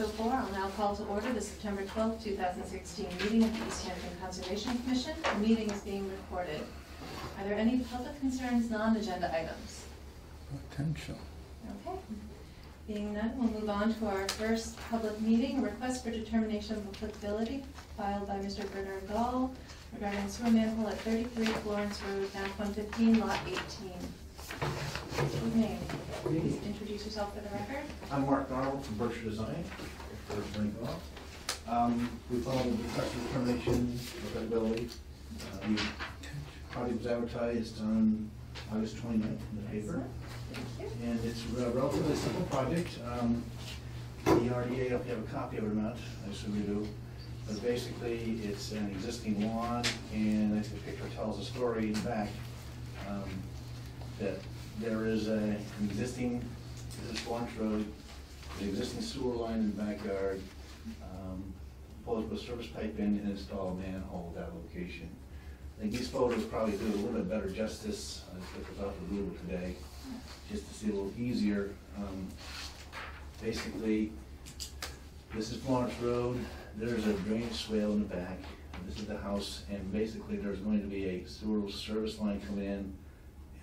6:04. I'll now call to order the September 12th, 2016 meeting of the East Hampton Conservation Commission. The meeting is being recorded. Are there any public concerns, non-agenda items? Potential. Okay. Being none, we'll move on to our first public meeting, a request for determination of applicability filed by Mr. Bernard Gall regarding sewer manhole at 33 Florence Road, map 115, lot 18. Good evening. Please introduce yourself for the record. I'm Mark Arnold from Berkshire Design. We followed the request for determination of applicability. The project was advertised on August 29th in the paper. Thank you. And it's a relatively simple project. The RDA, I don't know if you have a copy of it or not, I assume you do. But basically, it's an existing lawn, and I think the picture tells a story in the back. That there is an existing, this is Florence Road, an existing sewer line in the backyard, proposed with service pipe in and install a manhole at that location. I think these photos probably do a little bit better justice. I just took this off of Google today, just to see a little easier. Basically, this is Florence Road. There's a drainage swale in the back. This is the house, and basically there's going to be a sewer service line coming in,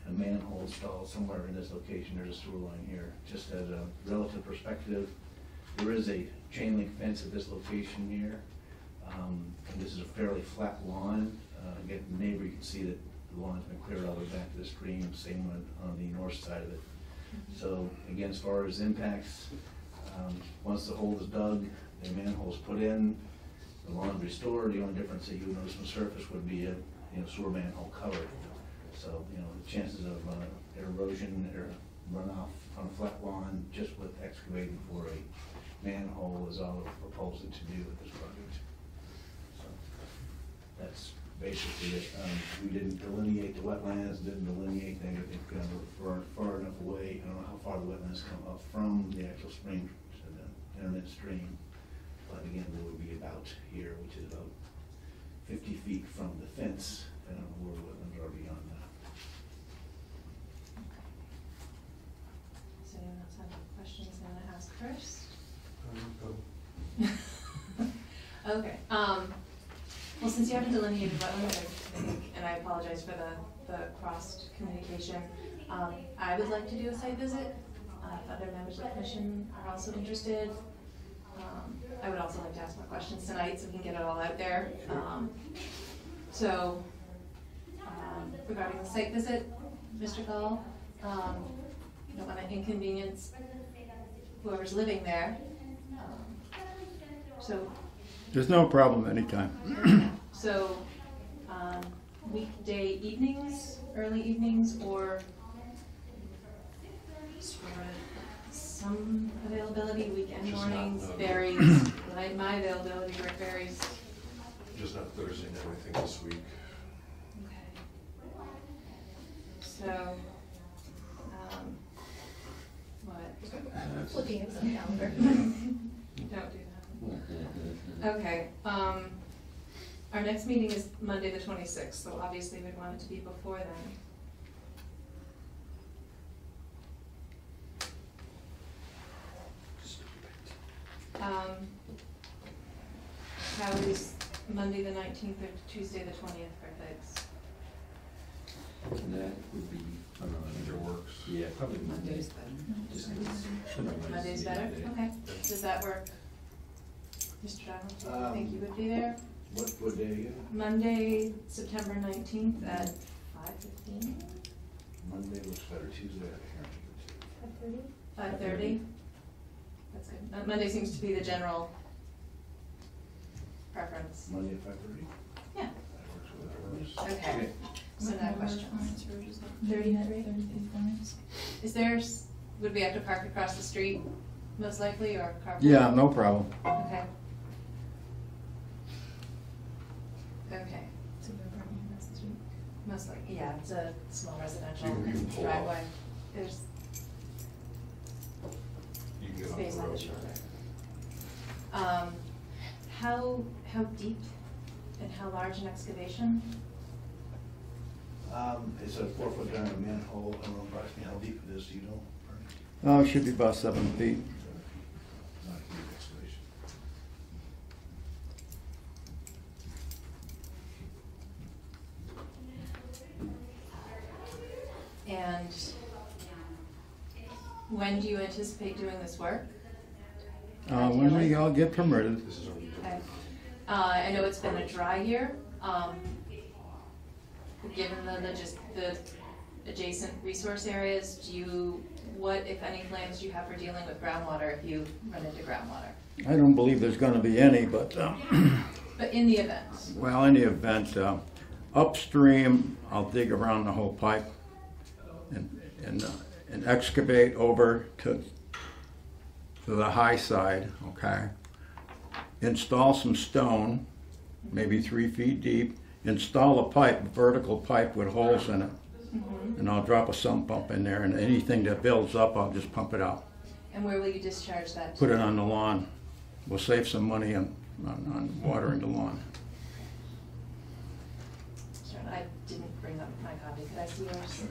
a manhole installed somewhere in this location. There's a sewer line here. Just as a relative perspective, there is a chain link fence at this location here. And this is a fairly flat lawn. Again, the neighbor, you can see that the lawn's been cleared all the way back to the stream, same one on the north side of it. So again, as far as impacts, once the hole is dug, the manhole's put in, the lawn's restored. The only difference that you would notice from the surface would be a sewer manhole cover. So, the chances of erosion or runoff on a flat lawn just with excavating for a manhole is all we're proposing to do with this project. So, that's basically it. We didn't delineate the wetlands, didn't delineate anything. We're far enough away. I don't know how far the wetlands come up from the actual spring to the internet stream. But again, we would be about here, which is about 50 feet from the fence. I don't know where the wetlands are beyond that. Does anyone else have any questions they want to ask first? Okay. Well, since you haven't delineated wetlands, I think, and I apologize for the crossed communication, I would like to do a site visit. If other members of the commission are also interested, I would also like to ask more questions tonight so we can get it all out there. Regarding the site visit, Mr. Gall, you don't want to inconvenience whoever's living there. So There's no problem anytime. So, weekday evenings, early evenings, or sort of some availability, weekend Just mornings, not, varies. My availability varies. Just not Thursday night, I think this week. Okay. So, what? Looking at some calendar. Don't do that. Okay, our next meeting is Monday the 26th, so obviously we'd want it to be before then. How is Monday the 19th or Tuesday the 20th for folks? That would be, Either works. yeah, probably Mondays. Monday's better? Okay. Does that work? Mr. Donald, do you think you would be there? What day again? Monday, September 19th at 5:15? Monday looks better. Tuesday, I can't. 5:30? That's good. Monday seems to be the general preference. Monday at 5:30? Yeah. That works with us. Okay. So no questions. 33? Is there, would we have to park across the street, most likely, or carpool? Yeah, no problem. Okay. Okay. So we're parking across the street. Most likely, yeah, it's a small residential You can pull off. driveway. There's You can get off space the on the road. shoulder. How deep and how large an excavation? It's a 4-foot diameter manhole. I don't know approximately how deep it is, do you know? Oh, it should be about 7 feet. Not a huge excavation. When do you anticipate doing this work? When we all get permitted. This is already Okay. I know it's been a dry year. Given the adjacent resource areas, what, if any, plans do you have for dealing with groundwater if you run into groundwater? I don't believe there's gonna be any, but, But in the event, well, in the event, upstream, I'll dig around the whole pipe and excavate over to the high side, okay? Install some stone, maybe 3 feet deep, install a pipe, a vertical pipe with holes in it. And I'll drop a sump pump in there, and anything that builds up, I'll just pump it out. and where will you discharge that to? Put it on the lawn. We'll save some money on watering the lawn. Sure, I didn't bring up my copy. Could I see yours?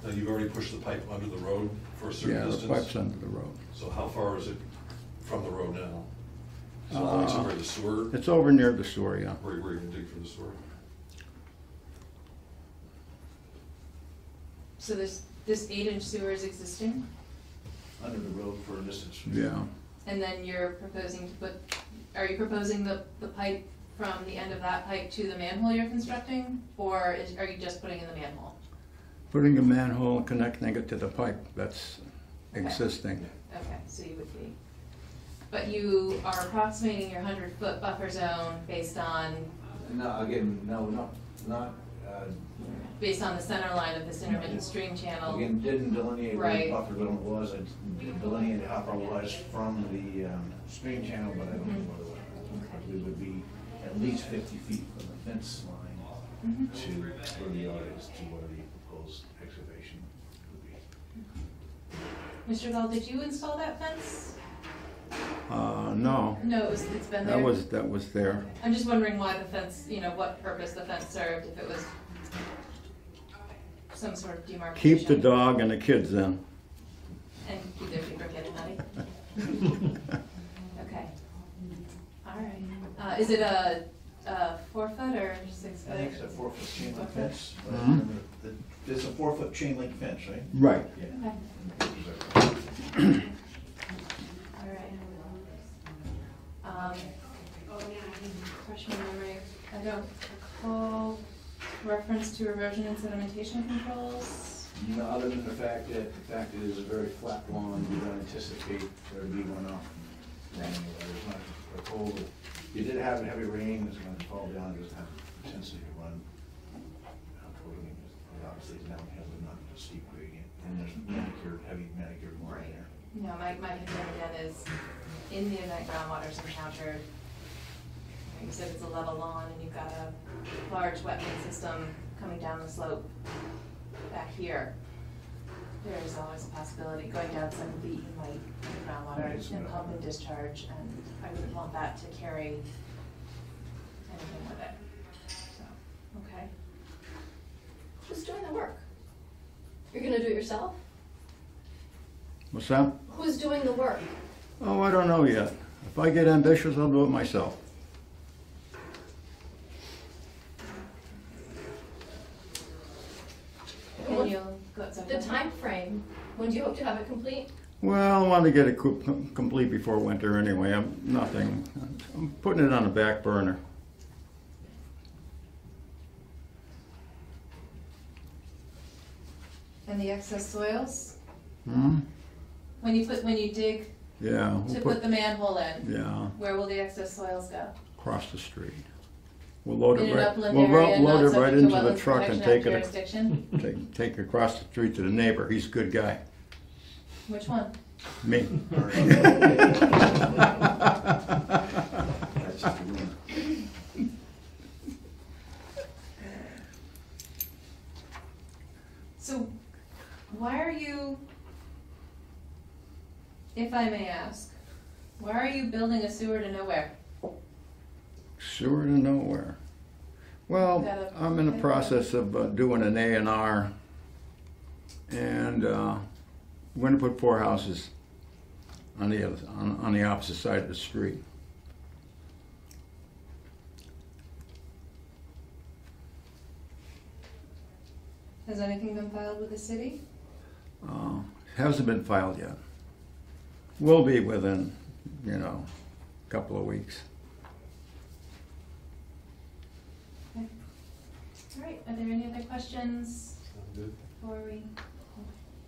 Now, you've already pushed the pipe under the road for a certain Yeah, the distance? pipe's under the road. So how far is it from the road now? Is it going somewhere to the sewer? It's over near the sewer, yeah. Where you can dig for the sewer? So this 8-inch sewer is existing, Under the road for a distance. Yeah. and then you're proposing to are you proposing the pipe from the end of that pipe to the manhole you're constructing? Or are you just putting in the manhole? Putting a manhole and connecting it to the pipe, that's existing. Okay, so you would be. But you are approximating your 100-foot buffer zone based on No, again, no, not, based on the center line of this intermittent stream channel. again, didn't delineate where Right. the buffer zone was, I delineated how far it was from the stream channel, but I don't know what it was. Okay. We would be at least 50 feet from the fence line Mhm. to where the yard is, to where the proposed excavation would be. Mr. Gall, did you install that fence? No, No, it's been there? that was there. I'm just wondering why the fence, what purpose the fence served, if it was some sort of demarcation. Keep the dog and the kids in. And keep their paper kid nutty? Okay. All right. Is it a 4-foot or 6-foot? I think it's a 4-foot chain link 4 foot. fence, but Mhm. remember, it's a 4-foot chain link fence, right? Right. Yeah. Okay. All right. Refresh my memory. I don't recall reference to erosion and sedimentation controls. No, other than the fact that it is a very flat lawn, you don't anticipate there to be runoff. There's not a cold, you did have a heavy rain, it's gonna fall down, it doesn't have a tendency to run. Obviously, it's downhill, but not a steep gradient, and there's heavy manicured lawn there. No, my concern again is in the event groundwater's encountered, you said it's a level lawn and you've got a large wetland system coming down the slope back here. There is always a possibility, going down 7 feet, you might get groundwater and pump and discharge, and I wouldn't want that to carry anything with it. So, okay. Who's doing the work? You're gonna do it yourself? What's that? Who's doing the work? Oh, I don't know yet. If I get ambitious, I'll do it myself. And you'll go, The time frame. When do you hope to have it complete? Well, I want to get it complete before winter anyway. I'm putting it on the back burner. And the excess soils? Hmm? When you dig Yeah. to put the manhole in, Yeah, where will the excess soils go? across the street. We'll load In it an right. upland We'll area, load not it right subject to into the Wetlands truck and Protection Act take it. jurisdiction? Take it across the street to the neighbor. He's a good guy. Which one? Me. That's just a rumor. So, why are you, if I may ask, why are you building a sewer to nowhere? Sewer to nowhere. Well, Gotta- I'm in the process of doing an A&R, and I'm going to put 4 houses on the opposite side of the street. Has anything been filed with the city? Hasn't been filed yet. Will be within, a couple of weeks. Okay. All right, are there any other questions before we?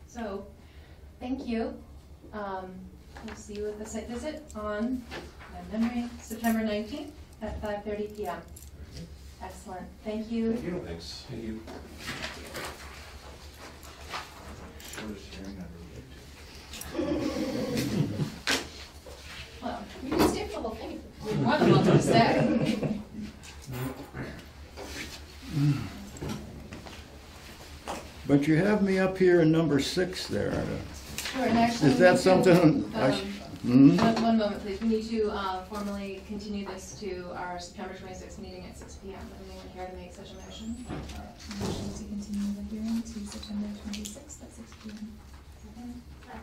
So, thank you. We'll see you at the site visit on, my memory, September 19th at 5:30 p.m. Excellent, thank you. Thank you. Thanks. Thank you. Shortest hearing I've ever lived Well, You can stay for the whole thing. you're more than welcome to stay. But you have me up here in number 6 there. Sure, and actually. Is that we need to, something One moment, please. We need to formally continue this to our September 26th meeting at 6 p.m. Would anyone care to make such a motion? Motion to continue the hearing to September 26th at 6 p.m.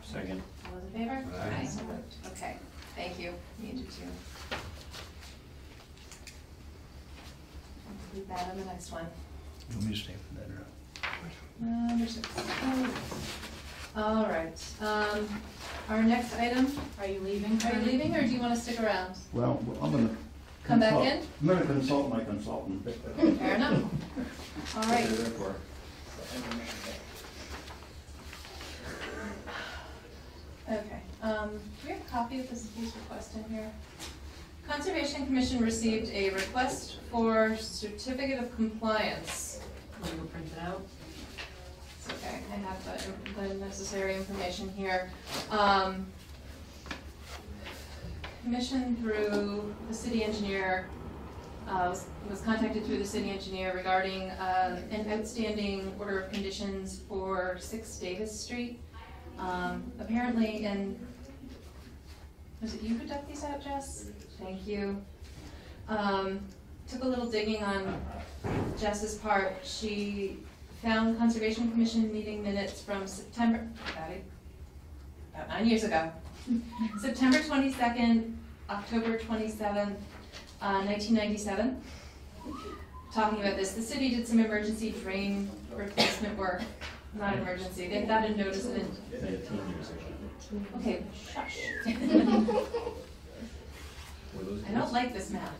Second. All those in favor? Aye. So moved. Okay, thank you. Need you to. Leave that on the next one. You want me to stay for that, or? Number 6. All right. Our next item, Are you leaving? are you leaving or do you want to stick around? Well, I'm gonna. Come back in? I'm gonna consult my consultant. Fair enough. All right. Okay, we have a copy of this case request in here. Conservation Commission received a request for certificate of compliance. Will you print it out? It's okay, I have the necessary information here. Commission through the city engineer, was contacted through the city engineer regarding an outstanding order of conditions for 6 Davis Street. Apparently, was it you who dug these out, Jess? Thank you. Took a little digging on Jess's part. She found Conservation Commission meeting minutes from September, about 9 years ago. September 22nd, October 27th, 1997. Talking about this, the city did some emergency drain replacement work. Not emergency, they got a notice of it. Okay, shush. I don't like this map.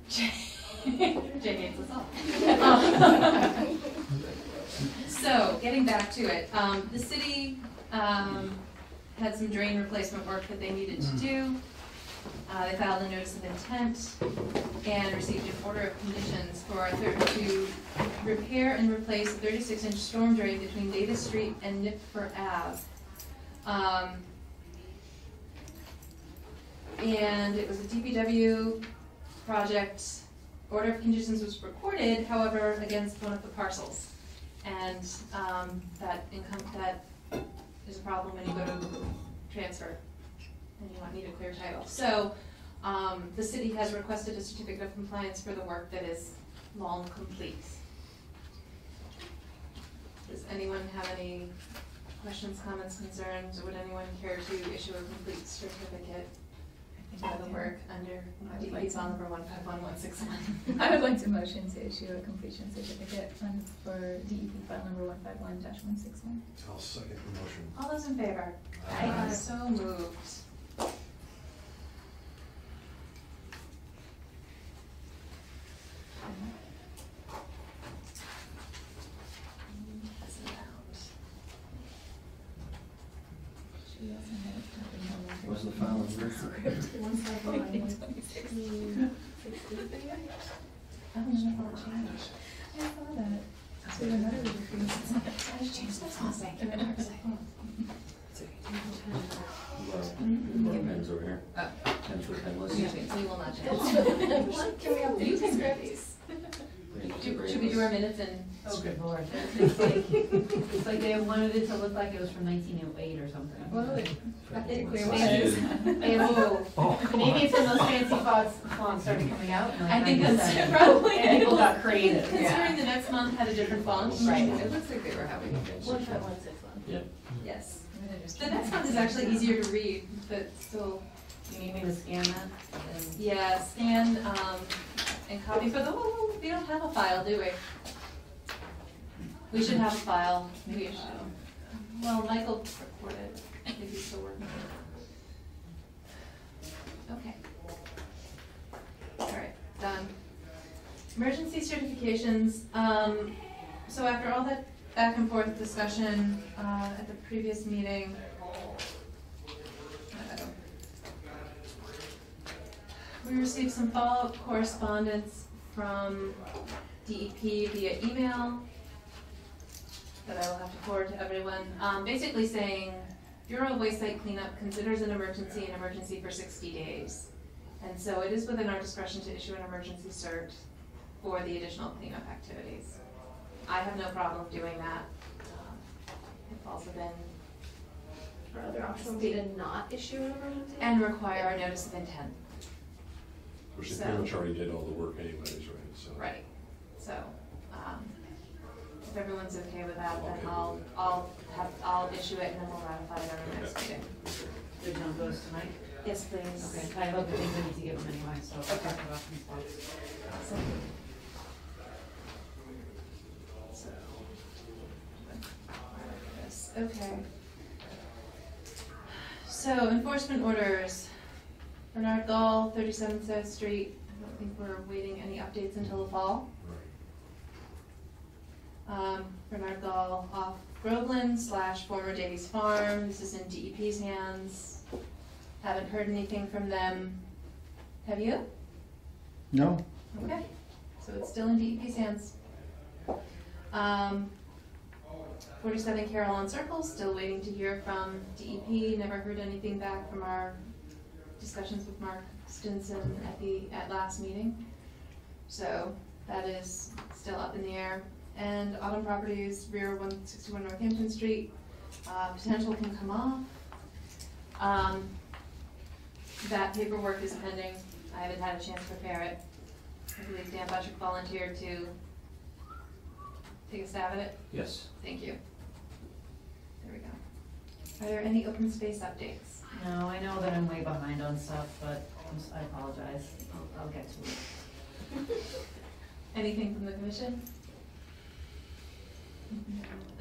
Jay hates us all. So, getting back to it, the city had some drain replacement work that they needed to do. They filed a notice of intent and received an order of conditions to repair and replace a 36-inch storm drain between Davis Street and Nipfer Ave. And it was a DPW project. Order of conditions was recorded, however, against one of the parcels. And that is a problem when you go to transfer and you need a clear title. So the city has requested a certificate of compliance for the work that is long complete. Does anyone have any questions, comments, concerns, or would anyone care to issue a complete certificate for the work under DEP file number 151161? I would like to motion to issue a completion certificate for DEP file number 151-161. I'll second the motion. All those in favor? Aye. So moved. Pass it out. What's the file number? 151-126. Oh, no, I'll change. I saw that. So the letter was refused. I just changed this last night. Give it a sec. Pens over here. Pens for penless. We will not change. Can we have You can these? grab these. Should we do our minutes and? Oh, good lord. It's like they wanted it to look like it was from 1908 or something. I think we're. Maybe it's when those fancy fonts started coming out. in, like, I think 97. that's probably. And people got creative, Considering yeah. the next month had a different font. Right. It looks like they were having a good. 1516. Yeah. Yes. The next one is actually easier to read, but still, You need me to scan that? yeah, scan, and copy for the, oh, we don't have a file, do we? We should have a file, maybe, well, Michael recorded, if he's still working. Okay. All right, done. Emergency certifications, so after all that back and forth discussion, at the previous meeting, we received some follow-up correspondence from DEP via email that I will have to forward to everyone, basically saying Bureau of Waste Site Cleanup considers an emergency for 60 days. And so it is within our discretion to issue an emergency cert for the additional cleanup activities. I have no problem doing that. It falls within. Or other options to not issue an emergency? And require a notice of intent. Which is So- pretty much already did all the work anyways, right? So. Right, so, if everyone's okay with that, then I'll issue it and then we'll ratify it at our next meeting. Did John goes tonight? Yes, please. Okay, I hope that they need to give them anyway, so I'll talk about some spots. Okay. So enforcement orders. Bernard Gall, 37 South Street. I don't think we're waiting any updates until the fall. Bernard Gall off Groveland / former Davies Farm. This is in DEP's hands. Haven't heard anything from them. Have you? No? Okay, so it's still in DEP's hands. 47 Carillon Circle, still waiting to hear from DEP. Never heard anything back from our discussions with Mark Stinson at last meeting. So that is still up in the air. And Autumn Properties, rear 161 Northampton Street, potential can come off. That paperwork is pending. I haven't had a chance to prepare it. I believe Dan Buttrick volunteered to take a stab at it. Yes. Thank you. There we go. Are there any open space updates? No, I know that I'm way behind on stuff, but I apologize. I'll get to it. Anything from the commission?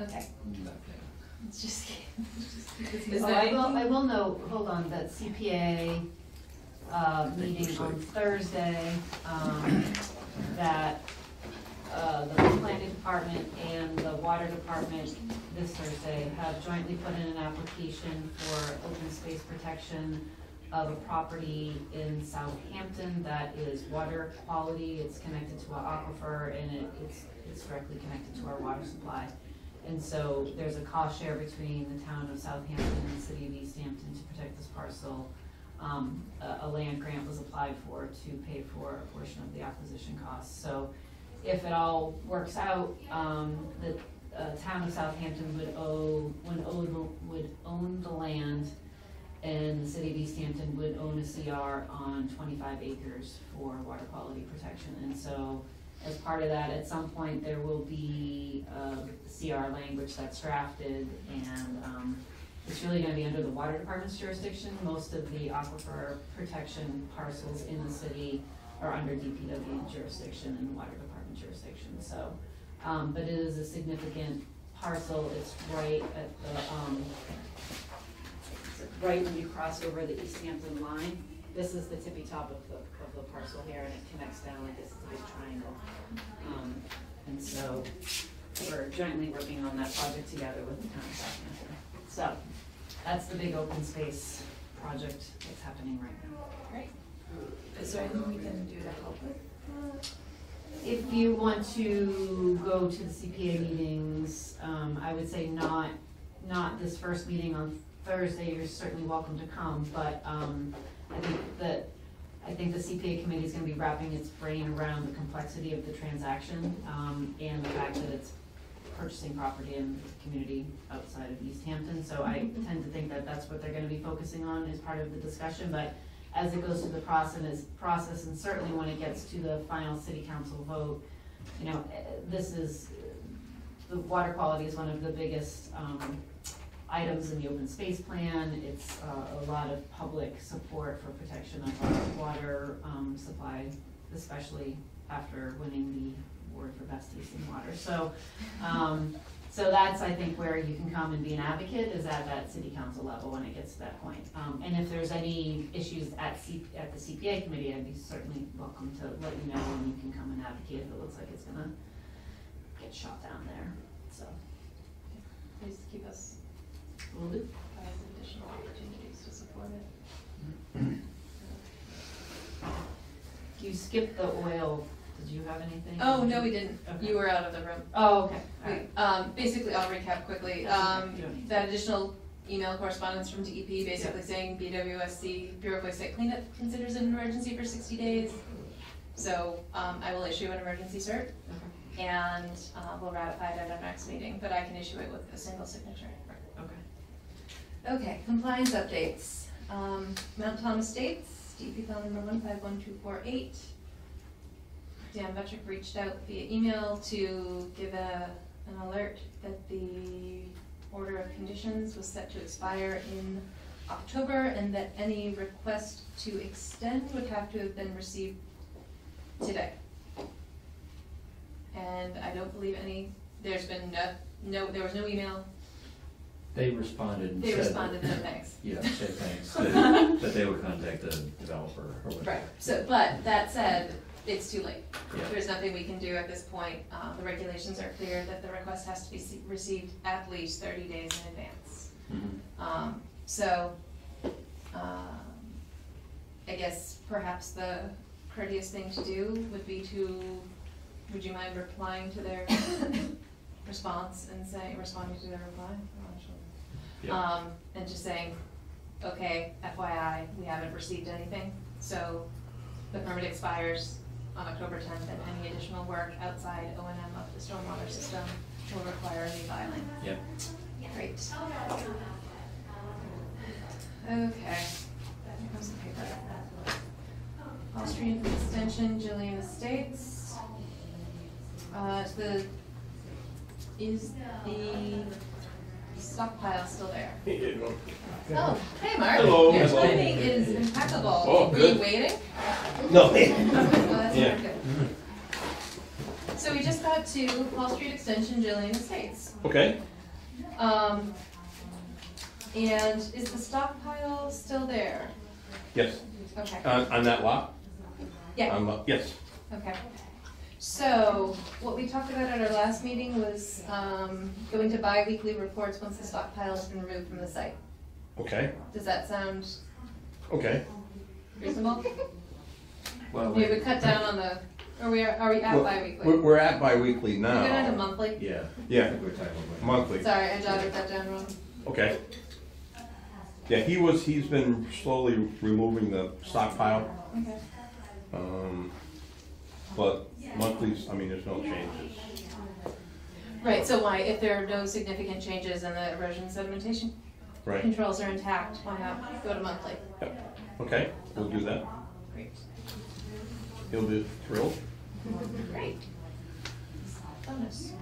Okay. Let's just keep this Oh, moving. I will note, hold on, that CPA meeting on Thursday, that the planning department and the water department this Thursday have jointly put in an application for open space protection of a property in Southampton that is water quality. It's connected to an aquifer and it's directly connected to our water supply. And so there's a cost share between the town of Southampton and the city of East Hampton to protect this parcel. A land grant was applied for to pay for a portion of the acquisition costs. So if it all works out, the town of Southampton would own the land, and the city of East Hampton would own a CR on 25 acres for water quality protection. And so as part of that, at some point, there will be CR language that's drafted, and it's really gonna be under the water department's jurisdiction. Most of the aquifer protection parcels in the city are under DPW jurisdiction and water department jurisdiction, so. But it is a significant parcel. It's right at the, right when you cross over the East Hampton line. This is the tippy top of the parcel here, and it connects down like this is a big triangle. And so we're jointly working on that project together with the town of Southampton. So that's the big open space project that's happening right now. Great. Is there anything we can do to help with? If you want to go to the CPA meetings, I would say not this first meeting on Thursday. You're certainly welcome to come, but I think the CPA committee is going to be wrapping its brain around the complexity of the transaction, and the fact that it's purchasing property in the community outside of East Hampton. So I tend to think that that's what they're going to be focusing on as part of the discussion. But as it goes through the process, and certainly when it gets to the final city council vote, you know, the water quality is one of the biggest items in the open space plan. It's a lot of public support for protection of our water supply especially after winning the award for best use in water. So, so that's, I think, where you can come and be an advocate, is at that city council level when it gets to that point. And if there's any issues at the CPA committee, I'd be certainly welcome to let you know, and you can come and advocate if it looks like it's gonna get shot down there, so. Please keep us Will do. by additional opportunities to support it. You skipped the oil, did you have anything? Oh, no, we didn't. Okay. You were out of the room. Oh, okay, all right. Basically, I'll recap quickly. That's okay. You don't need to. That additional email correspondence from DEP basically saying BWSC, Bureau of Waste Site Cleanup, considers it an emergency for 60 days. So I will issue an emergency cert, and we'll ratify it at our next meeting, but I can issue it with a single signature. Okay. Okay, compliance updates. Mount Thomas Estates, DEP file number 151248. Dan Vetrick reached out via email to give an alert that the order of conditions was set to expire in October, and that any request to extend would have to have been received today. And I don't believe there's been there was no email. They responded and They said. responded, no thanks. Yeah, said thanks, that they would contact the developer or whatever. Right, so, but that said, it's too late. Yeah. There's nothing we can do at this point. The regulations are clear that the request has to be received at least 30 days in advance. Mhm. So, I guess perhaps the courteous thing to do would be would you mind replying to their response and responding to their reply? I'm not sure. Yeah. And just saying, okay, FYI, we haven't received anything, so the permit expires on October 10th, and any additional work outside O&M of the stormwater system will require a refiling. Yep. Great. Okay. Here comes the paper. Hall Street Extension, Jillian Estates. Is the stockpile still there? Oh, hey Mark. Hello. Your Hello. timing is impeccable. Oh, Were good. you waiting? No. Oh, that's Yeah. not good. So we just got to Hall Street Extension, Jillian Estates. Okay. And is the stockpile still there? Yes. Okay. On that lot? Yeah. Yes. Okay. So what we talked about at our last meeting was going to bi-weekly reports once the stockpile has been removed from the site. Okay. Does that sound Okay. reasonable? Well, We would cut down on the, are we at bi-weekly? We're at bi-weekly We're going to now. monthly? yeah. Yeah. I think we're talking about. Monthly. Sorry, I jotted that down wrong. Okay. Yeah, he's been slowly removing the stockpile, Okay. but monthly's, I mean, there's no changes. Right, so why, if there are no significant changes and the erosion sedimentation Right. controls are intact, why not go to monthly? Yep. Okay, we'll do that. Great. He'll be thrilled. Great. Bonus.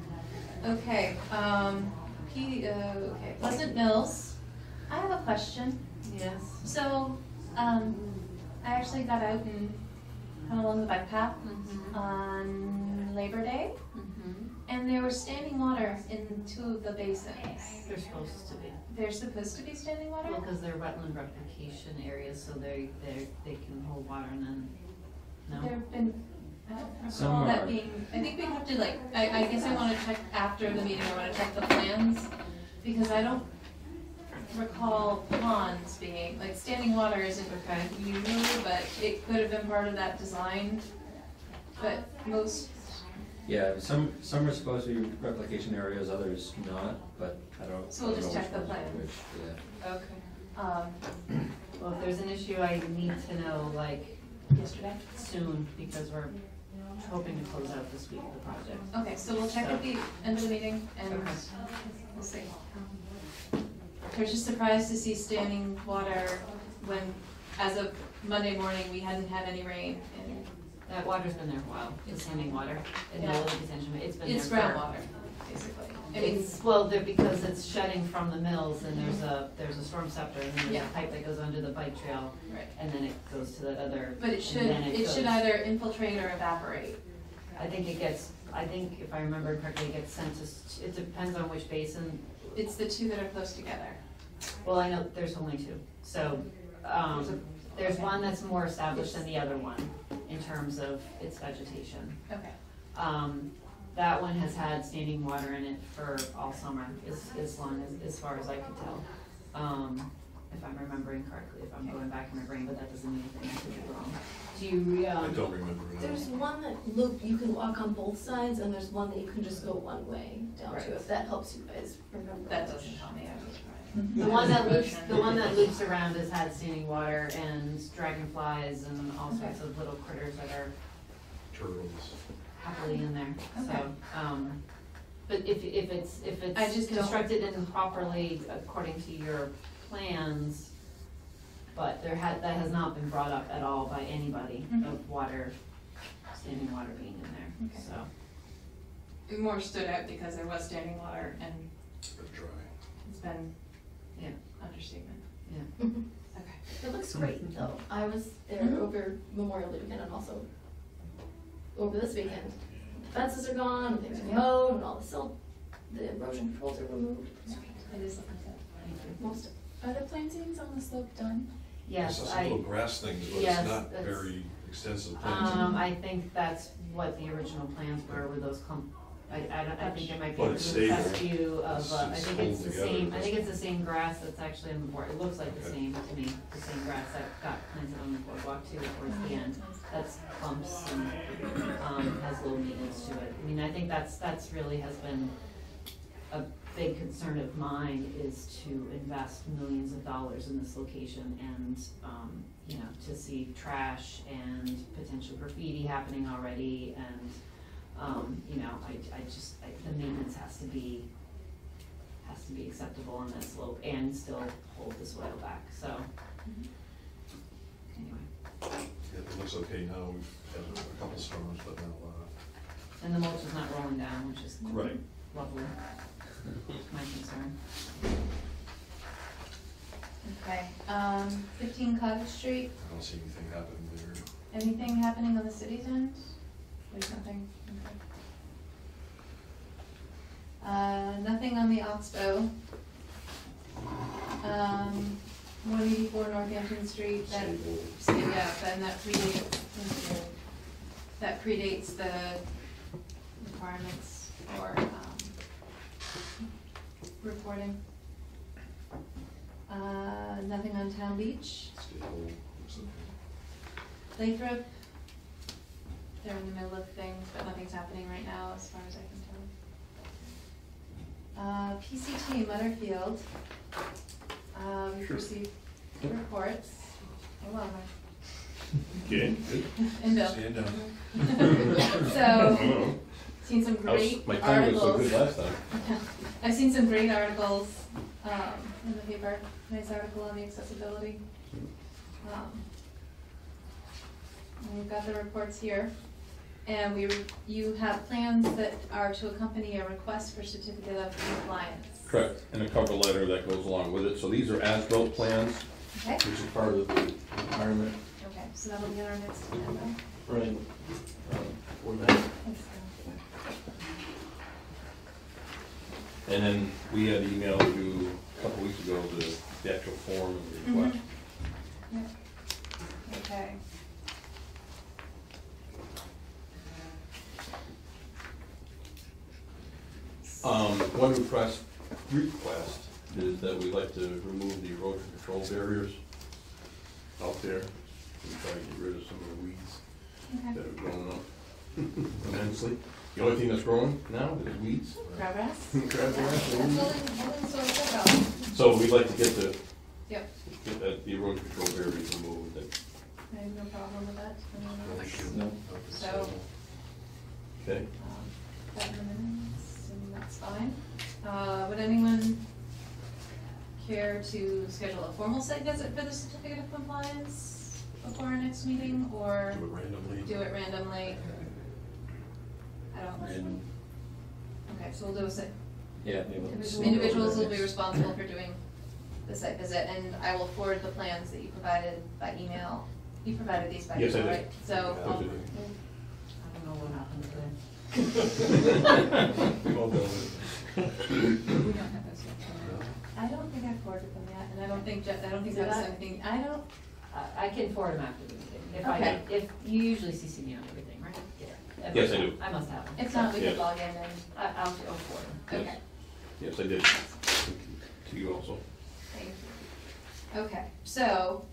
Okay, okay, Pleasant Mills. I have a question. Yes. So, I actually got out and kind of along the bike path on Labor Day, and there was standing water in 2 of the basins. They're supposed to be. They're supposed to be standing water? Well, because they're wetland replication areas, so they can hold water and then, no? There've been, I don't Some recall that are. being, I think we have to I guess I wanna check after the meeting, I wanna check the plans, because I don't recall ponds being, standing water isn't usually, but it could have been part of that design. But most, Yeah, some are supposed to be replication areas, others not, but I don't. So we'll I don't just know check the which one's plan. which, yeah. okay, Well, if there's an issue, I need to know, yesterday? soon, because we're hoping to close out this week the project. Okay, so we'll check at the end of the meeting and Okay. we'll see. I was just surprised to see standing water when, as of Monday morning, we hadn't had any rain in That water's been there a while, the standing water, and Yeah. no detention, it's been there It's for. groundwater, basically. I mean, It's, well, because it's shedding from the mills, and there's a storm scepter, and then there's Yeah. a pipe that goes under the bike trail, right. and then it goes to that other. But it and should, then it should goes- either infiltrate or evaporate. I think if I remember correctly, it gets sent to, it depends on which basin. It's the two that are close together. Well, I know there's only two, so, there's one that's more established than the other one in terms of its vegetation. Okay. That one has had standing water in it for all summer, as far as I could tell. If I'm remembering correctly, if I'm going back in my brain, but that doesn't mean anything, I could be wrong. Do you, I don't remember it. There's one that you can walk on both sides, and there's one that you can just go one way down Right. to, if that helps you guys remember. That doesn't tell me, I was The one that loops around has had standing water and dragonflies and all sorts of little critters that are Turtles. happily in there, Okay. so, but if it's I just don't- constructed improperly according to your plans, but that has not been brought up at all by anybody Mhm. of standing water being in there, Okay. so. It more stood out because there was standing water and But dry. it's been, Yeah. understatement. Yeah. Okay. It looks great though. I was there Mhm. over Memorial Day weekend and also over this weekend. Fences are gone, things are mowed, and all the silt, the erosion controls are removed. It is looking good. Most of Are the plantings on the slope done? Yes, There's some little grass things, but yes, it's not that's- very extensive planting. I think that's what the original plans were with those I think it might be But a it's stable. best view of, It's I think it's pulled the together, same, I it's- think it's the same grass that's actually on the board, it looks like the Okay. same to me, the same grass that got planted on the boardwalk too towards the end. That's clumps and, has little maintenance to it. I mean, I think that's really has been a big concern of mine, is to invest millions of dollars in this location and, to see trash and potential graffiti happening already and, the maintenance has to be acceptable on that slope and still hold the soil back, so. Anyway, Yeah, it looks okay now, we've had a couple storms, but not a lot. and the mulch is not rolling down, which is Right. lovely, my concern. Okay, 15 Cottage Street, I don't see anything happening there. anything happening on the city's end? There's nothing, okay. Nothing on the Oxbow. 184 Northampton Street, that predates the requirements for, reporting. Nothing on Town Beach. Stable, looks okay. Lathrop, they're in the middle of things, but nothing's happening right now as far as I can tell. PCT Mutterfield, we've received reports. Oh, well, Okay, good. and Bill. Stand down. So, seen some great My timing was so good articles. last time. I've seen some great articles, in the paper, nice article on the accessibility. And we've got the reports here, and you have plans that are to accompany a request for certificate of compliance. Correct, and a cover letter that goes along with it. So these are as-built plans, Okay, which is part of the requirement. okay, so that'll be on our next agenda. Right. For that. Thanks, And then we had emailed you a couple weeks ago the actual form of the request. Yep. Okay. One request is that we'd like to remove the erosion control barriers out there. We try to get rid of some of the weeds Okay. that are growing up immensely. The only thing that's growing now is weeds. Progress? Crabgrass. That's holding soil well. So we'd like to get Yep, the erosion control barriers removed. I have no problem with that. Thank you. No. So, Okay. that in the minutes, and that's fine. Would anyone care to schedule a formal site visit for the certificate of compliance? before our next meeting, or Do it randomly. do it randomly? I don't, Random. okay, so we'll do a site. Yeah, maybe. Individuals will be responsible for doing the site visit, and I will forward the plans that you provided by email. You provided these by Yes, I email, did. right? So, Yes, I did. I don't know what happened today. We won't go with We don't have those yet. I don't think I forwarded them yet, and I don't think Jeff, I don't think Did that was I? anything, I don't, I can forward them after the meeting. Okay. If you usually CC me on everything, right? Yeah. Yes, I do. I must have them. if not, we Yeah. could log in and, I'll forward them. Yes. okay, Yes, I did. To you also. thank you. Okay, so,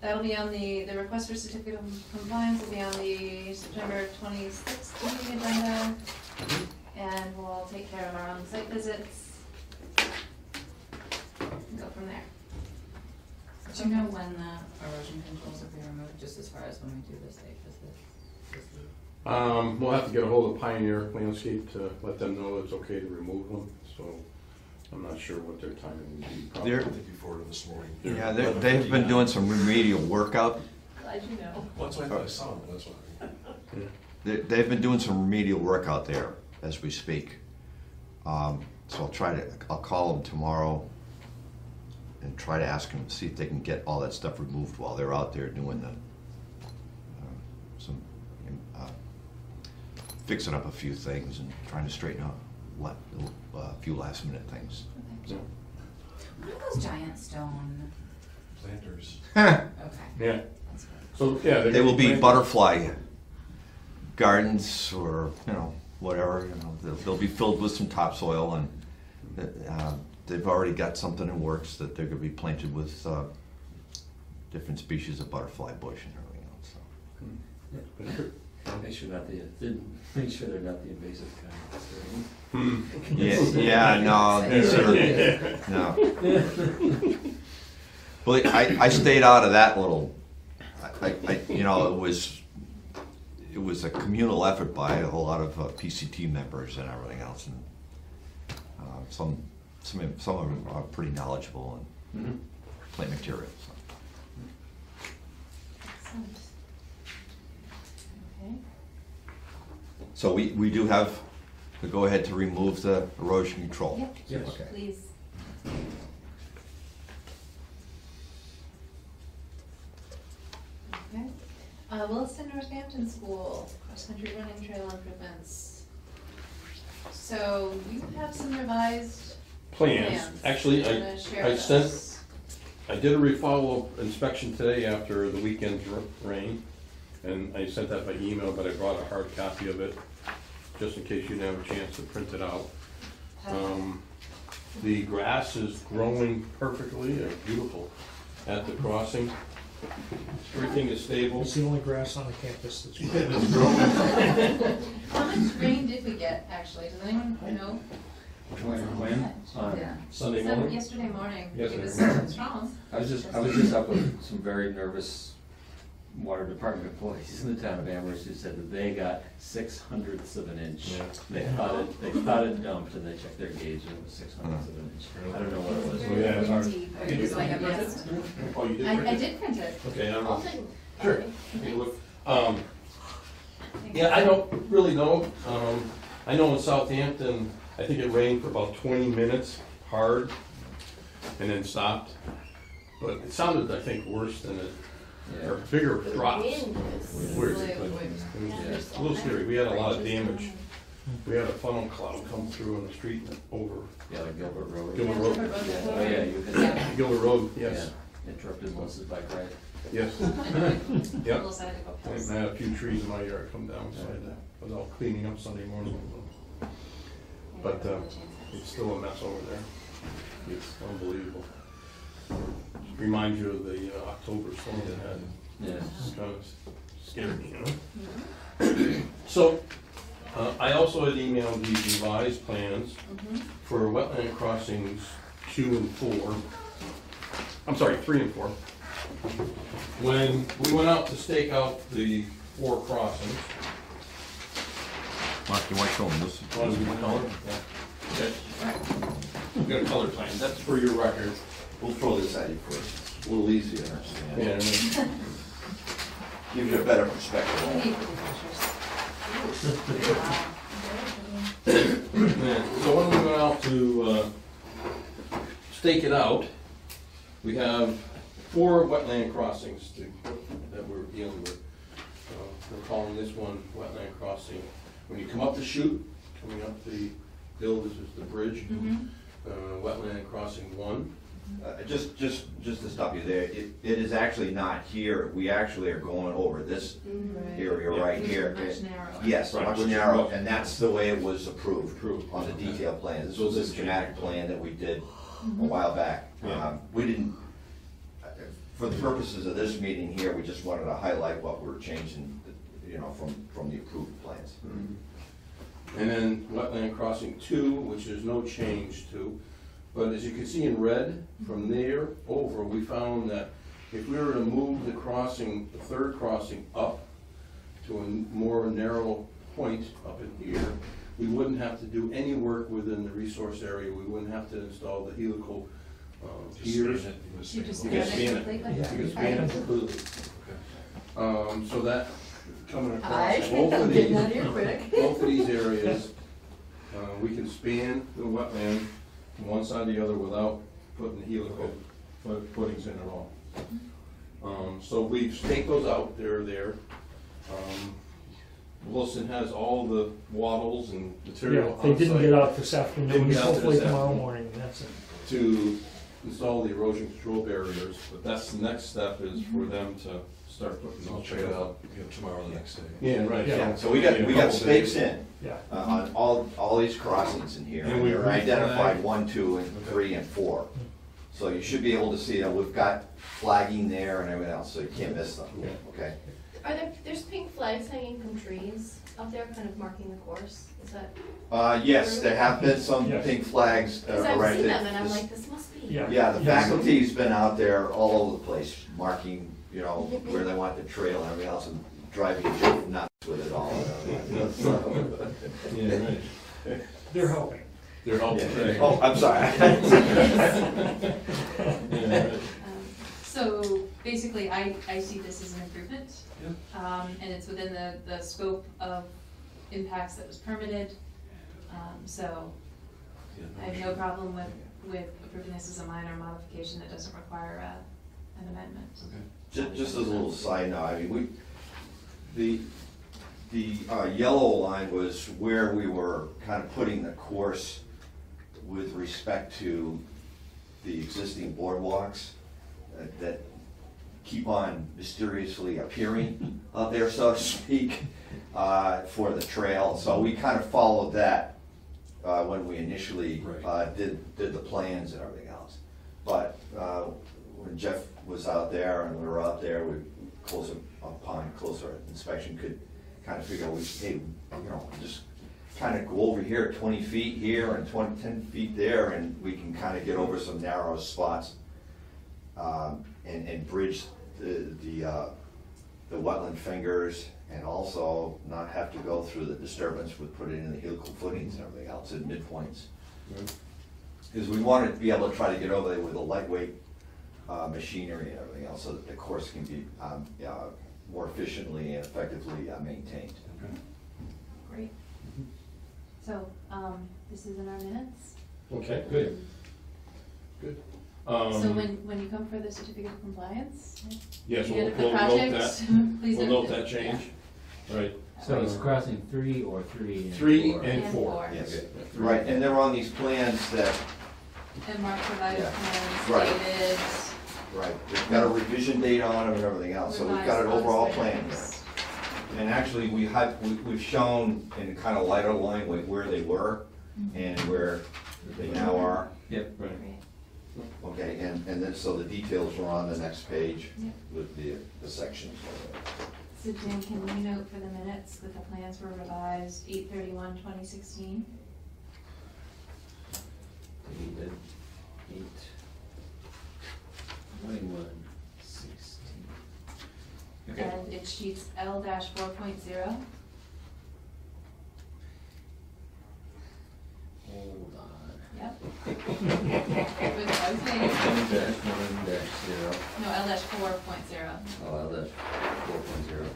that'll be on the request for certificate of compliance will be on the September 26th meeting agenda. And we'll take care of our own site visits. And go from there. Do you know when the erosion controls will be removed, just as far as when we do the site visit? We'll have to get a hold of Pioneer Landscape to let them know it's okay to remove them, so I'm not sure what their timing will be. Probably. I think you forwarded this morning. Yeah, they've been doing some remedial work out. Glad you know. Well, that's why I thought I saw them, that's why. They've been doing some remedial work out there as we speak. So I'll call them tomorrow and try to ask them, see if they can get all that stuff removed while they're out there doing fixing up a few things and trying to straighten out a few last minute things. Yeah. What are those giant stone? Planters. Okay. Yeah. That's good. So, yeah. They will be butterfly gardens or, whatever, they'll be filled with some topsoil and they've already got something in works that they're gonna be planted with different species of butterfly bush and everything else, so. Make sure not make sure they're not the invasive kind. Yeah, no, these are, no. Well, I stayed out of that little, it was a communal effort by a whole lot of PCT members and everything else, and some of them are pretty knowledgeable and plant material, so. Excellent. Okay. So we do have the go-ahead to remove the erosion control? Yep. Yes. Okay. Please. Okay. Williston Northampton School, cross-country running trail improvements. So you have some revised Plans. Actually, You wanna share I with sent, us? I did a follow-up inspection today after the weekend's rain, and I sent that by email, but I brought a hard copy of it, just in case you didn't have a chance to print it out. The grass is growing perfectly, beautiful at the crossing. Everything is stable. It's the only grass on the campus that's It's growing. How much rain did we get, actually? Does anyone know? When? Yeah. Sunday Said morning? yesterday morning. Yes, It was it strong. I was just up with some very nervous water department employees in the town of Amherst who said that they got 6/100ths of an inch. Yeah. They thought it dumped and they checked their gauge and it was 6/100ths of an inch. I don't know what it was. Oh, yeah, it's hard. Deep, or it was like a mist. Oh, you did I print it? did print it. Okay, I don't I'll know. take. Sure. Take a look. Yeah, I don't really know. I know in Southampton, I think it rained for about 20 minutes, hard, and then stopped. But it sounded, I think, worse than it, or bigger The drops. wind is Weird. really It was Yeah. a little scary. We had a lot of damage. We had a funnel cloud come through on the street and over Yeah, like Gilbert Road. Gilbert Road. Oh, yeah, you could, Gilbert Road, yes, yeah, interrupted Melissa's bike ride. yes. People Yep. decided to go past. And I had a few trees in my yard come down, so I was out cleaning up Sunday morning. But it's still a mess over there. It's unbelievable. Reminds you of the October storm that had. Yeah. It's kind of scary, you know? So, I also had emailed the revised plans for wetland crossings 2 and 4. I'm sorry, 3 and 4. When we went out to stake out the 4 crossings, Mark, you want to show them this? one of them color? Yeah. We got a color plan, that's for your record. We'll throw this at you first. It's a little easy to understand. Yeah, Gives you a better perspective. We need pretty pictures. Yeah, so when we went out to stake it out, we have 4 wetland crossings that we're dealing with. We're calling this one wetland crossing. When you come up the chute, coming up the hill, this is the bridge. Wetland crossing 1. Just to stop you there, it is actually not here. We actually are going over this area right here. Much narrower. Yes, Right, much which is narrow, rough. and that's the way it was approved Approved. on the detail plan. This So was a this schematic plan that we did a while back. Yeah. We didn't, for the purposes of this meeting here, we just wanted to highlight what we're changing, from the approved plans. And then wetland crossing 2, which there's no change to. But as you can see in red, from there over, we found that if we were to move the crossing, the 3rd crossing up to a more narrow point up in here, we wouldn't have to do any work within the resource area. We wouldn't have to install the helical piers. You just You can span span it it. completely? You can span it completely. So that, coming I across think both I'm of getting out of these, here quick. both of these areas, we can span the wetland from one side to the other without putting the helical footings in at all. So we've staked those out, they're there. Wilson has all the wattles and material Yeah, they didn't on get site out this afternoon, Didn't get out hopefully this tomorrow afternoon. morning, that's it. to install the erosion control barriers, but that's the next step is for them to start putting I'll those check it trails out, tomorrow or the next day. Yeah, right. Yeah. So we got stakes in. Yeah. On all these crossings in here. And we They're reflagged- identified 1, 2, and 3, and 4. So you should be able to see that we've got flagging there and everything else, so you can't miss them, Yeah. okay? There's pink flags hanging from trees up there, kind of marking the course, is that? Yes, there have been some Yes. pink flags Because I've seen erected. them and I'm like, this must be. Yeah. Yeah, the faculty's been out there all over the place, marking, where they want the trail and everything else, and driving Jeff nuts with it all. Yeah, right. They're helping. They're helping. Yeah. Oh, I'm sorry. Yeah, right. So basically, I see this as an improvement. And it's within the scope of impacts that was permitted. So I have no problem with approving this as a minor modification that doesn't require an amendment. Just as a little side note, I mean, the yellow line was where we were kind of putting the course with respect to the existing boardwalks that keep on mysteriously appearing out there, so to speak, for the trail. So we kind of followed that when we initially did the plans and everything else. But when Jeff was out there and we were out there, upon closer inspection could kind of figure out, just kind of go over here 20 feet here and 10 feet there, and we can kind of get over some narrow spots and bridge the wetland fingers, and also not have to go through the disturbance with putting in the helical footings and everything else at midpoints. Because we wanted to be able to try to get over there with a lightweight machinery and everything else, so that the course can be more efficiently and effectively maintained. Great. So, this is in our minutes. Okay, good. Good. So when you come for the certificate of compliance, Yes, you we'll get the note project, that. please We'll note note that change. Right. So it's crossing 3 or 3 and 3 4? and And 4. four. Yes, Yeah, 3 right, and and they're on these plans that, And Mark provided Yeah. plans, Right. dated. right, they've got a revision date on them and everything else, so we've got an revised overall plans. plan here. And actually, we've shown in kind of lighter line where they were and where they now are. Yep. Right. Great. Okay, and then, so the details are on the next page Yep. with the sections. So Jan, can you note for the minutes that the plans were revised 8/31/2016? Dated 8/21/16. Okay. And it's sheets L-4.0. Hold on. Yep. With everything. 1-1-0. No, L-4.0. Oh, well, that's 4.0.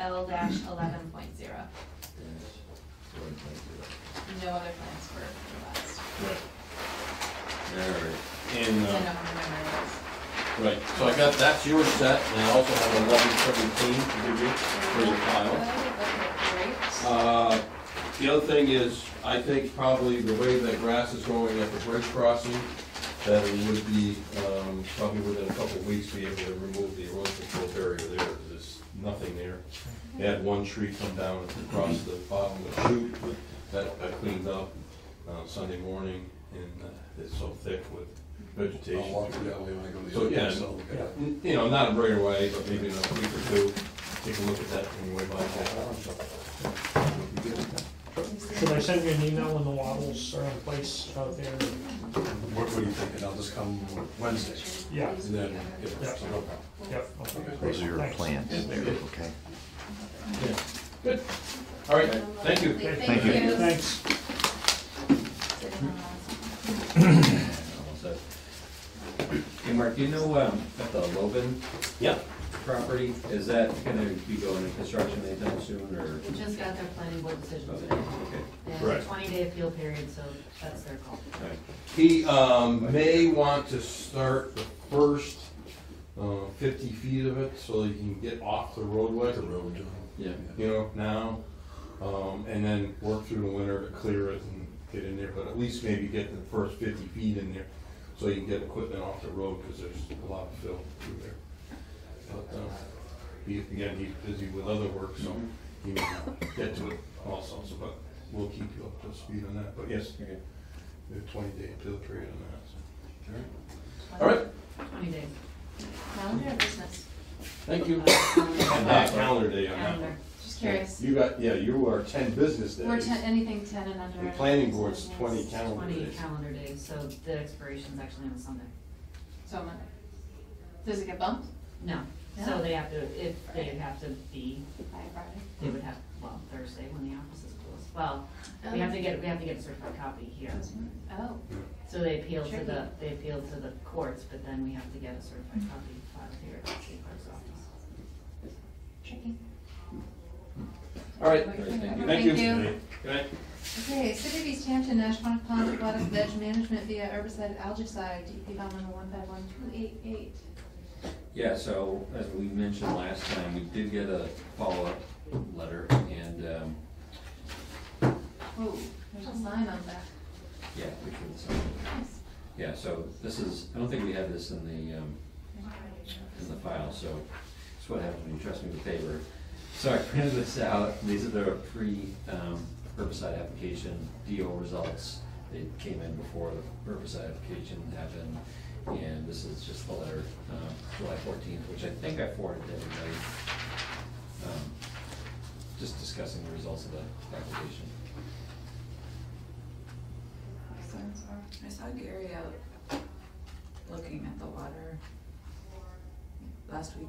L-11.0. No other plans for revised. Right. And, I know how my memory is. right, so I got, that's your set, and I also have 1117 to give you for your file. Okay, great. The other thing is, I think probably the way that grass is growing at the bridge crossing, that it would be, probably within a couple of weeks, be able to remove the erosion control barrier there, because there's nothing there. They had one tree come down across the bottom of the chute, that got cleaned up, Sunday morning, and, it's so thick with vegetation. I'll walk through that way when I go to the. So, other yeah, place, I'll look at it. you know, not right away, but maybe in a week or two, take a look at that on your way by. Should I send you an email when the wattles are in place out there? What are you thinking? I'll just come Wednesday. Yeah, And then, Yeah. so no problem. yep, okay. Those are your Thanks. plans there, okay? Good. All right, thank you. Okay, Thank you. Thanks. Hey, Mark, do you know, at the Logan Yeah. property, is that gonna be going into construction anytime soon, or? They just got their planning board decision Okay, today. okay. They have a Correct. 20-day appeal period, so that's their call. All right. He, may want to start the first, 50 feet of it, so you can get off the roadway. The road, Yeah. You know, now, and then work through the winter to clear it and get in there, but at least maybe get the first 50 feet in there, so you can get equipment off the road, because there's a lot of fill through there. But, he's busy with other work, so he may not get to it also, so, but we'll keep you up to speed on that, but yes, Okay. we have a 20-day appeal period on that, so. All right, 20 days. Calendar or business? thank you. And not calendar day on that Calendar. one. Just curious. You got, yeah, you are 10 business days. Or anything 10 and under. The planning board's 20 Yes. calendar 20 days. calendar days, so the expiration's actually on a Sunday. So Monday. Does it get bumped No, so No. they have to, if they have to be, by Friday? they would have, well, Thursday when the office is closed. Well, we have to get a certified copy here. Oh, So they appeal to Tricky. they appeal to the courts, but then we have to get a certified copy filed here at the state clerk's office. tricky. All right, Thank you. thank you. Thank you. Good night. Okay, City of East Hampton, National Pond Aquatic Veg Management via herbicide algicide, DEP file number 151288. Yeah, so as we mentioned last time, we did get a follow-up letter, and, Oh, there's a sign on that. yeah, we should sign it. Nice. Yeah, so this is, I don't think we have this in the file, so it's what happens when you trust me with paper. So I printed this out. These are the herbicide application DO results. They came in before the herbicide application happened, and this is just the letter, July 14th, which I think I forwarded to everybody. Just discussing the results of the application. I saw Gary out looking at the water last week.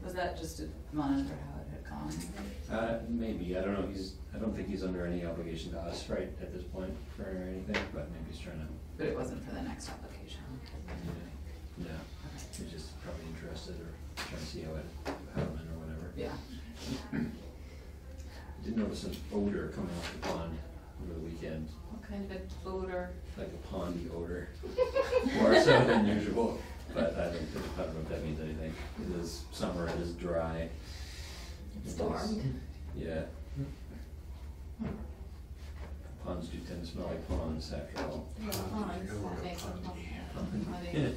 Was that just to monitor how it had gone? Maybe, I don't know, I don't think he's under any obligation to us right at this point for anything, but maybe he's trying to. But it wasn't for the next application. No, he's just probably interested or trying to see how it went or whatever. Yeah. I did notice an odor coming off the pond over the weekend, What kind of an odor? like a pondy odor, more so than usual, but I don't know if that means anything. It is summer, it is dry. Stormed. Yeah. Ponds do tend to smell like ponds after all. Yeah, ponds, that makes them funny.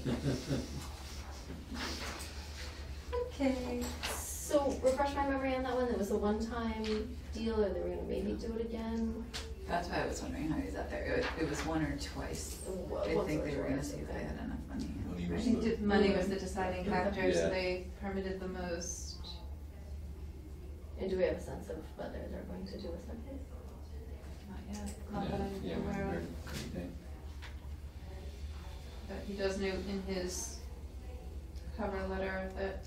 Okay, so refresh my memory on that one, it was a one-time deal, or they were gonna maybe do it again? That's why I was wondering how he's out there. It was one or twice. I think they were gonna see if they had enough money. Money I was think the- money was the deciding factor, so Yeah. they permitted the most. And do we have a sense of whether they're going to do a second? Not yet, not that I'm Yeah, aware of. anything. But he does note in his cover letter that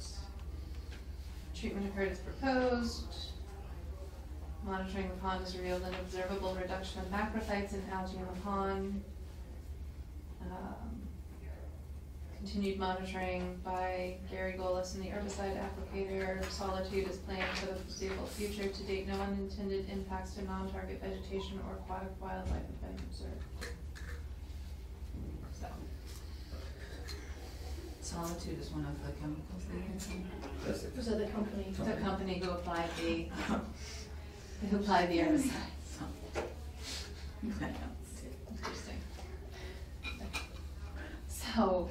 treatment occurred as proposed. Monitoring the pond has revealed an observable reduction of macrophytes and algae in the pond. continued monitoring by Gary Golis and the herbicide applicator. Solitude is planned for the foreseeable future. To date, no unintended impacts to non-target vegetation or aquatic wildlife have been observed. So, Solitude is one of the chemicals they consume. That's it. Was that the company? the company who applied the herbicide. So. Interesting. So,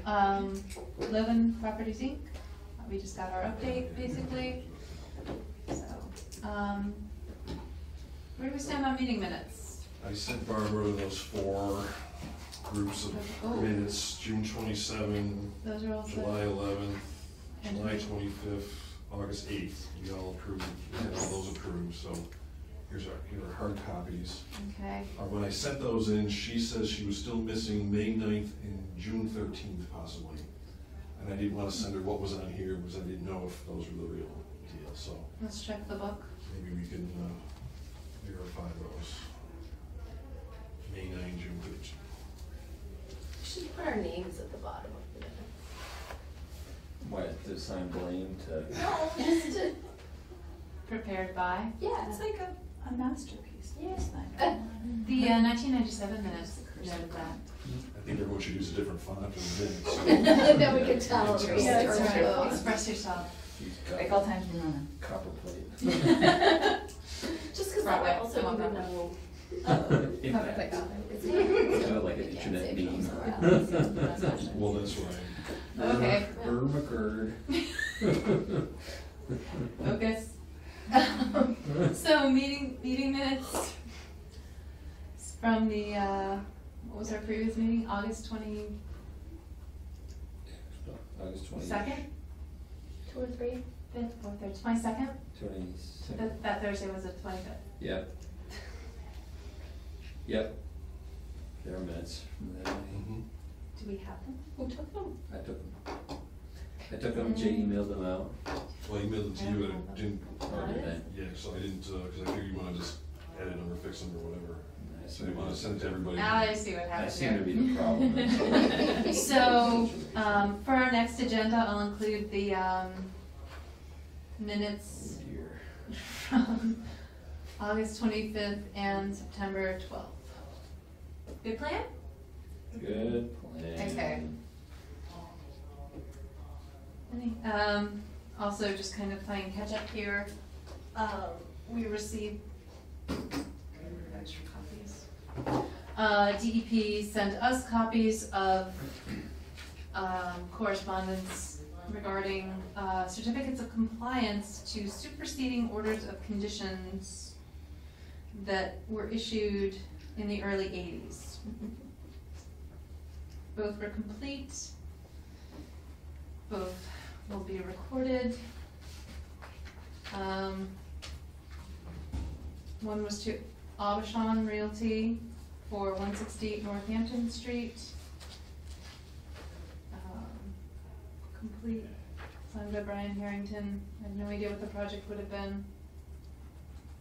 Livin Properties Inc., we just got our update, basically. So, where do we stand on meeting minutes? I sent Barbara those 4 groups Oh. of minutes, June 27, Those are all set. July 11th, And- July 25th, August 8th. We all approved, we had all those approved, so here are hard copies. Okay, When I sent those in, she says she was still missing May 9th and June 13th possibly. And I didn't want to send her what was on here because I didn't know if those were the real deal, so let's check the book. maybe we can verify those. May 9, June 13th. We should put our names at the bottom of the minute. What, to assign blame to? No, just to, Prepared by? yeah. It's like a masterpiece. Yeah. It's like, The 1997 minutes noted that. I think everyone should use a different font in the minutes. Then we can tell. Yeah, Yeah, It's that's our right. vote. Express yourself. like all times we're running. Copper plate. Just because Right, that also come we on, would know. In Have a fact, click. It's it's kind of like an we can't internet say meme. somewhere else. That's not- Well, that's right. Okay. Irma occurred. Focus. So meeting minutes from the, what was our previous meeting, August 22nd? August 20. 2 or 3. 5th, 4th, 22nd? 22nd. That Thursday was the 25th. Yep. Yep. There are minutes from that meeting. Do we have them? Who took them? I took them, Jay emailed them out. Well, I emailed it to you, but I didn't, Or did I? yeah, so I didn't, because I figured you want to just edit them or fix them or whatever. I So you want to send it to everybody. I see what I happened seem to here. be the problem. So, for our next agenda, I'll include the, minutes Oh, dear. from August 25th and September 12th. Good plan? Good plan. Okay. Also, just kind of playing catch up here, we received extra copies. DEP sent us copies of correspondence regarding certificates of compliance to superseding orders of conditions that were issued in the early 80s. Both were complete. Both will be recorded. One was to Abishan Realty for 168 Northampton Street. Complete, signed by Brian Harrington. I have no idea what the project would have been.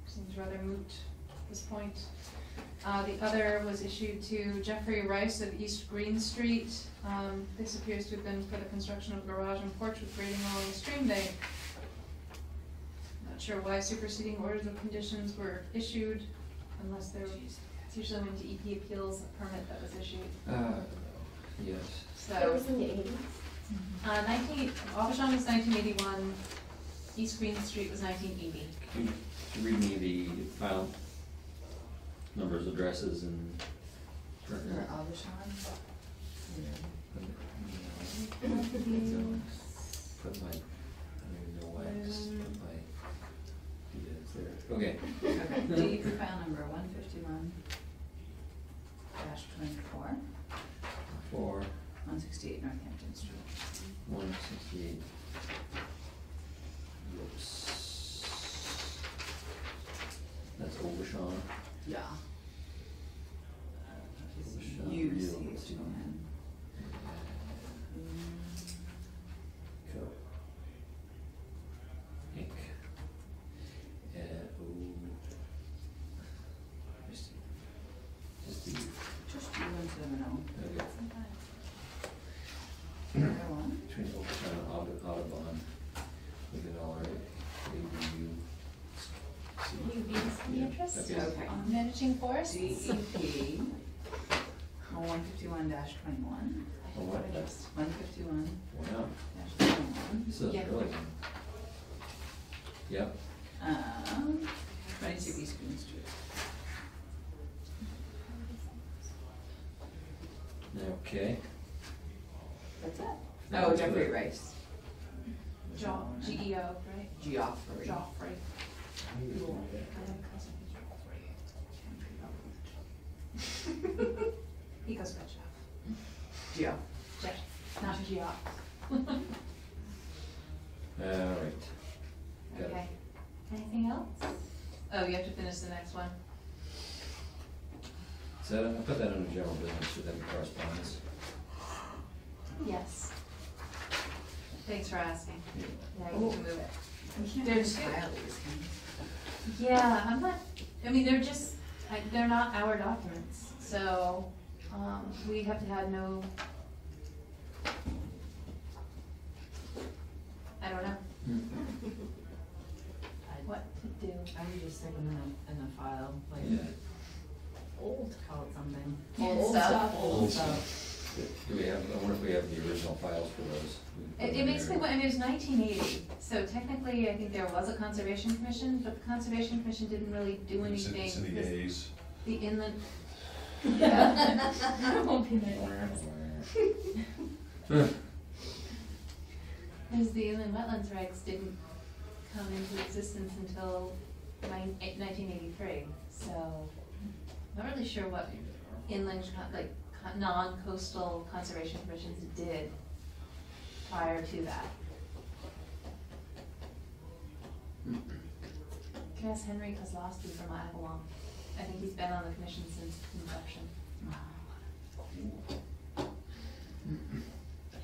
Seems rather moot at this point. The other was issued to Jeffrey Rice of East Green Street. This appears to have been for the construction of a garage and porch with grading along the stream bank. Not sure why superseding orders of conditions were issued, unless there was, it's usually when DEP appeals a permit that was issued. Yes. That was So, in the 80s. Abishan was 1981, East Green Street was 1980. Could you read me the file numbers, addresses, and? For Abishan. Put my, I don't even know why I just put my, yeah, it's there, okay. Okay, DEP file number 151-24, For 168 Northampton Street. 168. Whoops. That's Overshawn. Yeah. Overshawn You Realty. see it, Joanne. Co. Inc. Just the, Just 2170. okay. between Oakland and Audubon, we get all our ADU. UB's the interest Okay. Okay. on managing forests. DEP, 151-21. Oh, what, that's, 151-21. wow, this is Yeah. really, yep, 22 East Green Street. okay. That's it. Now Oh, to Jeffrey the- Rice. GEO, right? Geoffrey. Joffrey. He goes by Jeff. Geo. Jeff, not Geoff. All right. Got it. Okay. Anything else? Oh, you have to finish the next one. So I put that under general business with any correspondence. Yes. Thanks for asking. Yeah. Yeah, you can move it. We can't There's just two. file these, can we? Yeah, I'm not, I mean, they're just, they're not our documents, so, we have to have no, I don't know what to do. I would just stick them in a file, like, Yeah. old, call it something. Old stuff. Old stuff. Do we have, I wonder if we have the original files for those? We can put It them makes me, there. I mean, it was 1980, so technically, I think there was a conservation commission, but the conservation commission didn't really do anything. It's in the because A's. The inland. Yeah. It won't be my words. Because the inland wetlands regs didn't come into existence until 1983, so I'm not really sure what inland, non-coastal conservation commissions did prior to that. Can I ask Henry Kozlowski from Iowa? I think he's been on the commission since inception.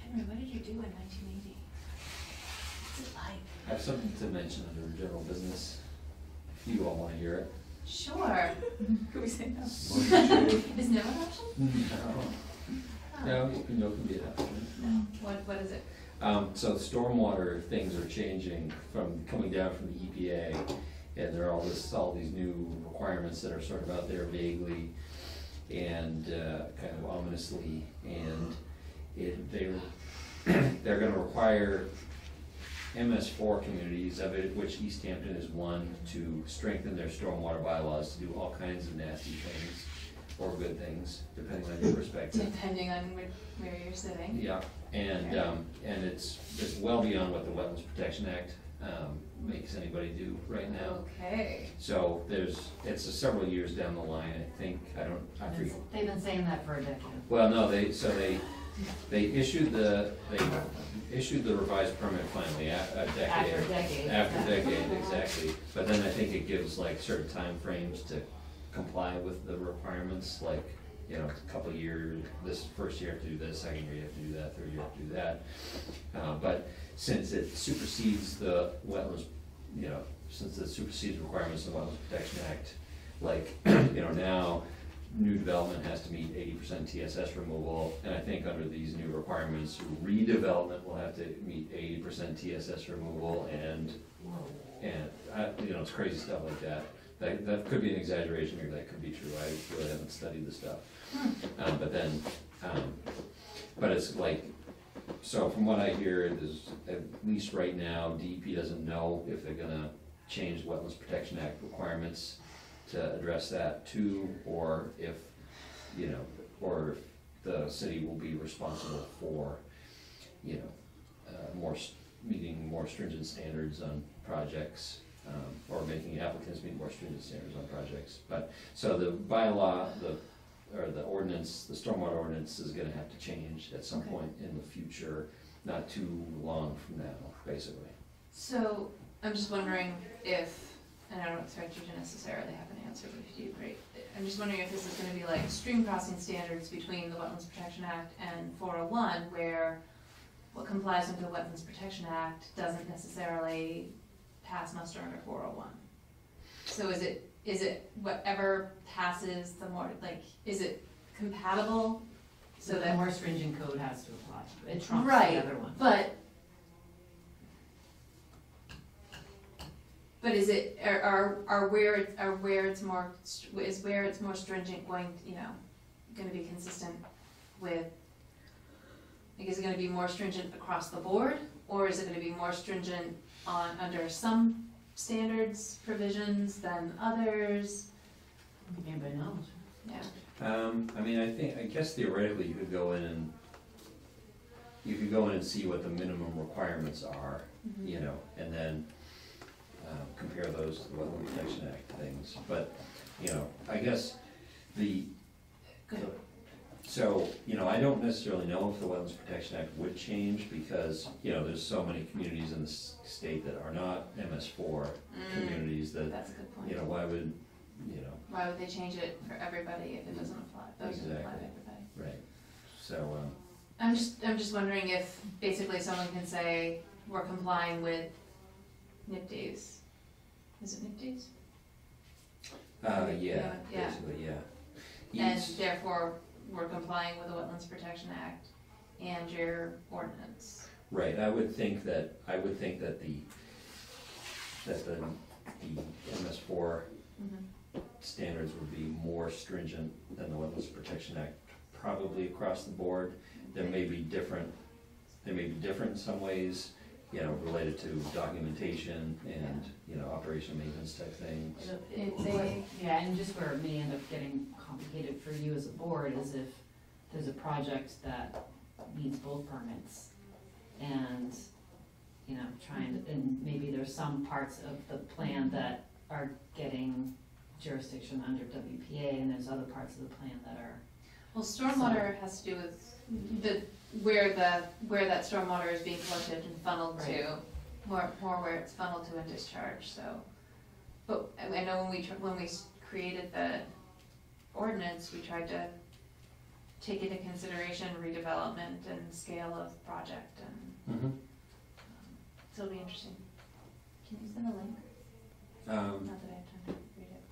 Henry, what did you do in 1980? What's it like? I have something to mention under general business. If you all want to hear it. Sure. Could we say no? Is no an option? No, no can be an option. No. What is it? So the stormwater things are changing from, coming down from the EPA, and there are all these new requirements that are sort of out there vaguely and kind of ominously, and they're gonna require MS4 communities, of it, which East Hampton is one, to strengthen their stormwater bylaws to do all kinds of nasty things, or good things, depending on your perspective. Depending on where you're sitting. Yeah, and it's well beyond what the Wetlands Protection Act makes anybody do right now. Okay. So it's several years down the line, I think, I forget. They've been saying that for a decade. Well, no, they issued the revised permit finally, a decade. After a decade. After a decade, exactly. But then I think it gives like certain timeframes to comply with the requirements, like, you know, a couple of years, this first year you have to do this, second year you have to do that, third year you have to do that. But since it supersedes the wetlands, you know, since it supersedes requirements of the Wetlands Protection Act, like, you know, now, new development has to meet 80% TSS removal, and I think under these new requirements, redevelopment will have to meet 80% TSS removal, and you know, it's crazy stuff like that. That could be an exaggeration, maybe that could be true, I really haven't studied the stuff. But it's like, so from what I hear, is at least right now, DEP doesn't know if they're gonna change Wetlands Protection Act requirements to address that too, or if, you know, or if the city will be responsible for, you know, meeting more stringent standards on projects, or making applicants meet more stringent standards on projects. But, so the bylaw, the ordinance, the stormwater ordinance is gonna have to change at some point in the future, not too long from now, basically. So, I'm just wondering if, and I don't expect you to necessarily have an answer, but if you do, great. I'm just wondering if this is gonna be like stream crossing standards between the Wetlands Protection Act and 401, where what complies with the Wetlands Protection Act doesn't necessarily pass muster under 401. So is it whatever passes the more, like, is it compatible So so the that, more stringent code has to apply. It trumps right, the other one. but is it, are where it's more, is where it's more stringent going, you know, gonna be consistent with, like, is it gonna be more stringent across the board, or is it gonna be more stringent under some standards, provisions than others? Anybody knows? Yeah. I mean, I guess theoretically you could go in and see what the minimum requirements are, Mhm. you know, and then compare those to the Wetland Protection Act things. But, you know, I guess so, you know, I don't necessarily know if the Wetlands Protection Act would change because, you know, there's so many communities in the state that are not MS4 communities that, That's a good point. you know, why would, you know, Why would they change it for everybody if it doesn't apply to everybody? right, so, I'm just wondering if basically someone can say, we're complying with NIPD's. Is it NIPD's? yeah, Yeah. basically, yeah. And Each- therefore, we're complying with the Wetlands Protection Act and your ordinance. Right, I would think that the MS4 standards would be more stringent than the Wetlands Protection Act, probably across the board. They may be different in some ways, you know, related to documentation and, you know, operation and maintenance type things. Yeah, and just where it may end up getting complicated for you as a board is if there's a project that needs both permits and, you know, and maybe there's some parts of the plan that are getting jurisdiction under WPA and there's other parts of the plan that are. Well, stormwater has to do with where that stormwater is being collected and funneled to, more where it's funneled to and discharged, so. But I know when we created the ordinance, we tried to take into consideration redevelopment and scale of project and, so it'll be interesting. Can you send a link? Not that I have time to read it,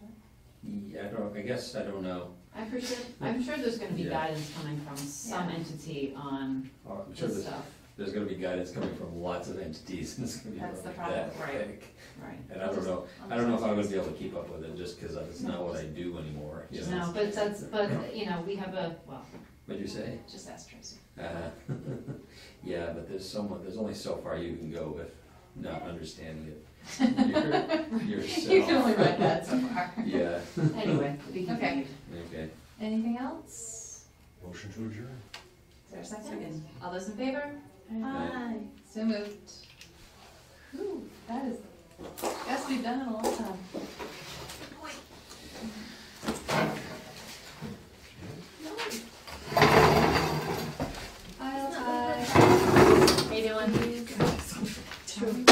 but. I guess I don't know. I'm sure there's gonna be Yeah. guidance coming from some entity on I'm sure this stuff. there's gonna be guidance coming from lots of entities, and it's gonna be That's the that problem, right. thick. Right. And I don't know if I'm gonna be able to keep up with it, just because it's not what I do anymore, you know? No, but you know, we have What'd you say? Just ask Tracy. Yeah, but there's only so far you can go with not understanding it yourself. You can only write that so far. Yeah. anyway, we can. Okay. Okay. Anything else? Motion to adjourn. Is there a second? All those in favor? Aye. So moved. Whew, that is, best we've done in a long time. Hi, How you doing? True.